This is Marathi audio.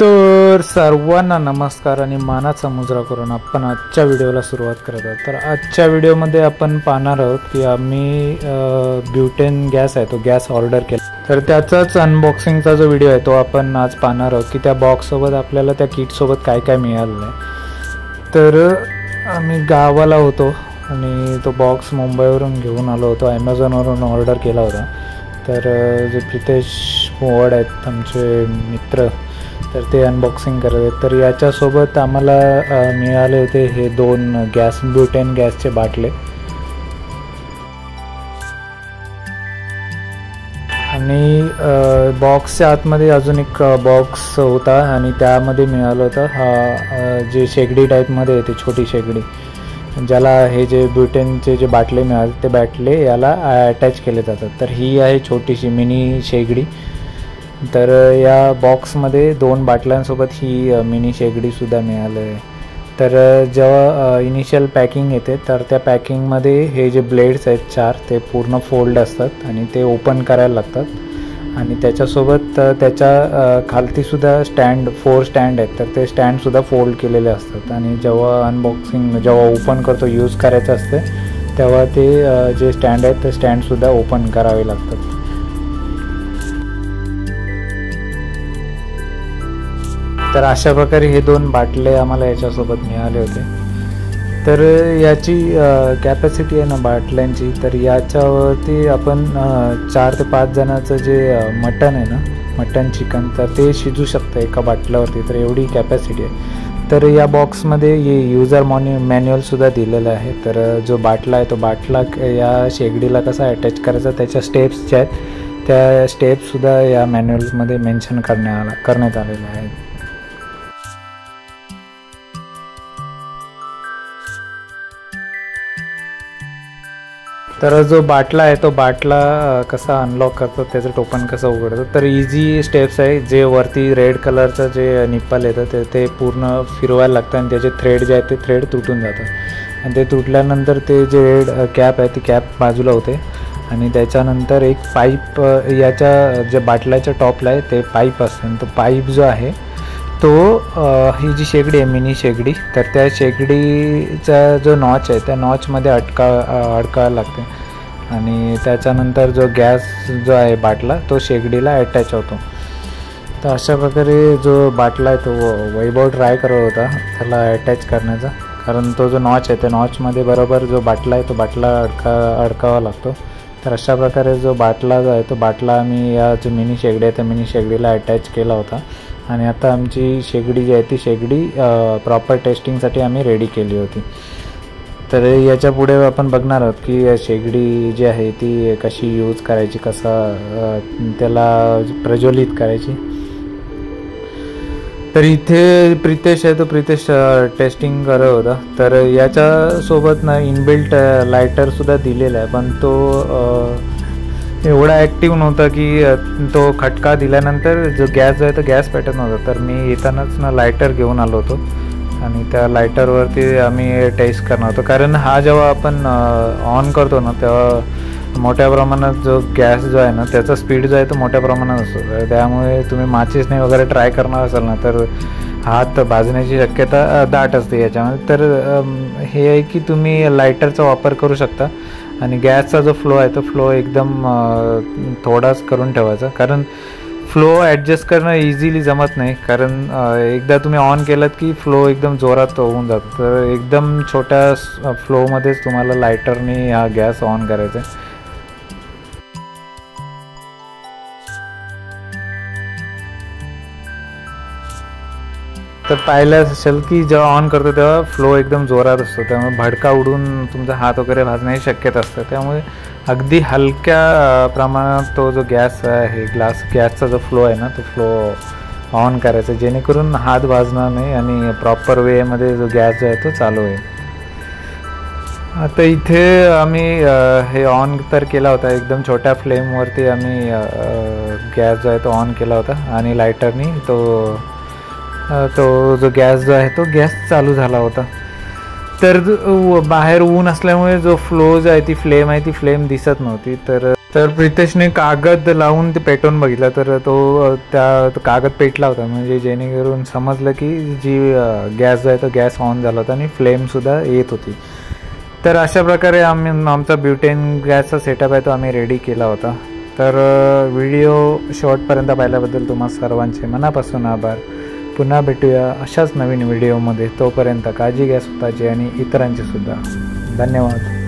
तर सर्वांना नमस्कार आणि मानाचा मुजरा करून आपण आजच्या व्हिडिओला सुरुवात करत आहोत। तर आजच्या व्हिडिओमध्ये आपण पाहणार आहोत की आम्ही ब्युटेन गॅस आहे तो गॅस ऑर्डर केला, तर त्याचाच अनबॉक्सिंगचा जो व्हिडिओ आहे तो आपण आज पाहणार आहोत की त्या बॉक्ससोबत आपल्याला त्या किटसोबत काय काय मिळालं आहे। तर आम्ही गावाला होतो आणि तो बॉक्स मुंबईवरून घेऊन आलो होतो, ॲमेझॉनवरून ऑर्डर केला होता। तर जे प्रितेश मोवड आहेत आमचे मित्र, तर ते अनबॉक्सिंग करत आहेत। तर याच्यासोबत आम्हाला मिळाले होते हे 2 गॅस ब्युटेन गॅसचे बाटले आणि बॉक्सच्या आतमध्ये अजून एक बॉक्स होता आणि त्यामध्ये मिळालं होतं हा जे शेगडी टाईपमध्ये येते, छोटी शेगडी, ज्याला हे जे ब्युटेनचे जे बाटले मिळाले ते बाटले याला अटॅच केले जातात। तर ही आहे छोटीशी मिनी शेगडी। तर या बॉक्समध्ये 2 बाटल्यांसोबत ही मिनी शेगडीसुद्धा मिळाली आहे। तर जेव्हा इनिशियल पॅकिंग येते तर त्या पॅकिंगमध्ये हे जे ब्लेड्स आहेत 4 ते पूर्ण फोल्ड असतात आणि ते ओपन करायला लागतात आणि त्याच्यासोबत त्याच्या खालतीसुद्धा 4 स्टँड आहेत, तर ते स्टँडसुद्धा फोल्ड केलेले असतात आणि जेव्हा ओपन करतो यूज करायचं असते तेव्हा ते जे स्टँड आहेत ते स्टँडसुद्धा ओपन करावे लागतात। तर अशा प्रकारे हे 2 बाटले आम्हाला याच्यासोबत मिळाले होते। तर याची कॅपॅसिटी आहे ना बाटल्यांची, तर याच्यावरती आपण 4 ते 5 जणांचं जे मटण आहे ना, मटण चिकन, तर ते शिजू शकतं एका बाटल्यावरती, तर एवढी कॅपॅसिटी आहे। तर या बॉक्समध्ये युजर मॅन्युअलसुद्धा दिलेलं आहे। तर जो बाटला आहे तो बाटला या शेगडीला कसा अटॅच करायचा त्याच्या स्टेप्स ज्या आहेत त्या स्टेप्ससुद्धा या मॅन्युअलमध्ये मेन्शन करण्यात आलेल्या आहेत। तर जो बाटला आहे तो बाटला कसा अनलॉक करतो, त्याचं टोपण कसं उघडतं, तर इझी स्टेप्स आहे। जे वरती रेड कलरचं जे निप्पल येतं ते पूर्ण फिरवायला लागतं आणि त्याचे थ्रेड जे आहेत ते थ्रेड तुटून जातात आणि ते तुटल्यानंतर ते जे रेड कॅप आहे ती कॅप बाजूला होते आणि त्याच्यानंतर एक पाईप याच्या जे बाटल्याच्या टॉपला आहे ते पाईप असते आणि तो पाईप जो आहे तो ही जी शेगडी आहे मिनी शेगडी, तर त्या शेगडीचा जो नॉच आहे त्या नॉचमध्ये अडकावायला लागते आणि त्याच्यानंतर जो गॅस जो आहे बाटला तो शेगडीला अटॅच होतो। तर अशा प्रकारे जो बाटला आहे तो वैभव ट्राय करत होता त्याला अटॅच करण्याचा, कारण तो जो नॉच आहे त्या नॉचमध्ये बरोबर जो बाटला आहे तो बाटला अडकावा लागतो। तर अशा प्रकारे जो बाटला जो आहे तो बाटला आम्ही या जो मिनी शेगडी आहे त्या मिनी शेगडीला अटॅच केला होता आणि आता आमची शेगडी जी आहे ती शेगडी प्रॉपर टेस्टिंगसाठी आम्ही रेडी केली होती। तर याच्या पुढे आपण बघणार आहोत की शेगडी जी आहे ती कशी यूज करायची, त्याला प्रज्वलित करायची। तर इथे प्रितेश आहे तो प्रितेश टेस्टिंग करत होता। तर याच्यासोबत ना इनबिल्ट लायटरसुद्धा दिलेला आहे, पण तो एवढा ॲक्टिव्ह नव्हता की तो खटका दिल्यानंतर जो गॅस जो आहे तो गॅस पेटत नव्हता। तर मी येतानाच ना लायटर घेऊन आलो होतो आणि त्या लायटरवरती आम्ही टेस्ट करणार होतो, कारण हा जेव्हा आपण ऑन करतो ना तेव्हा मोठ्या प्रमाणात जो गॅस जो आहे ना त्याचा स्पीड जो आहे तो मोठ्या प्रमाणात असतो। त्यामुळे तुम्ही माचीसने वगैरे ट्राय करणार असाल ना तर हात भाजण्याची शक्यता दाट असते याच्यामध्ये। तर हे आहे की तुम्ही लायटरचा वापर करू शकता आणि गॅसचा जो फ्लो आहे तो फ्लो एकदम थोडाच करून ठेवायचा, कारण फ्लो ॲडजस्ट करणं इझिली जमत नाही, कारण एकदा तुम्ही ऑन केलं की फ्लो एकदम जोरात होऊन जातो। तर एकदम छोट्या फ्लोमध्येच तुम्हाला लायटरने हा गॅस ऑन करायचा आहे। तर पाहिलं असेल की जेव्हा ऑन करतो तेव्हा फ्लो एकदम जोरात असतो, त्यामुळे भडका उडून तुमचा हात वगैरे भाजण्याची शक्यता असते। त्यामुळे अगदी हलक्या प्रमाणात तो जो गॅस आहे गॅसचा जो फ्लो आहे ना तो फ्लो ऑन करायचा, जेणेकरून हात भाजणार नाही आणि प्रॉपर वेमध्ये जो गॅस जो आहे तो चालू आहे। आता इथे आम्ही हे ऑन तर केला होता, एकदम छोट्या फ्लेमवरती आम्ही गॅस जो आहे तो ऑन केला होता आणि लायटरनी तो जो गॅस जो आहे तो गॅस चालू झाला होता। तर बाहेर ऊन असल्यामुळे जो फ्लो जो आहे ती फ्लेम दिसत नव्हती। तर तर प्रितेशने कागद लावून ते पेटवून बघितलं, तर तो कागद पेटला होता, म्हणजे जेणेकरून समजलं की जी गॅस जो आहे तो गॅस ऑन झाला होता आणि फ्लेमसुद्धा येत होती. तर अशा प्रकारे आमचा ब्युटेन गॅसचा सेटअप आहे तो आम्ही रेडी केला होता. तर व्हिडिओ शेवटपर्यंत पाहिल्याबद्दल तुम्हा सर्वांचे मनापासून आभार. पुन्हा भेटूया अशाच नवीन व्हिडिओमध्ये. तोपर्यंत काळजी घ्या स्वतःची आणि इतरांची सुद्धा. धन्यवाद.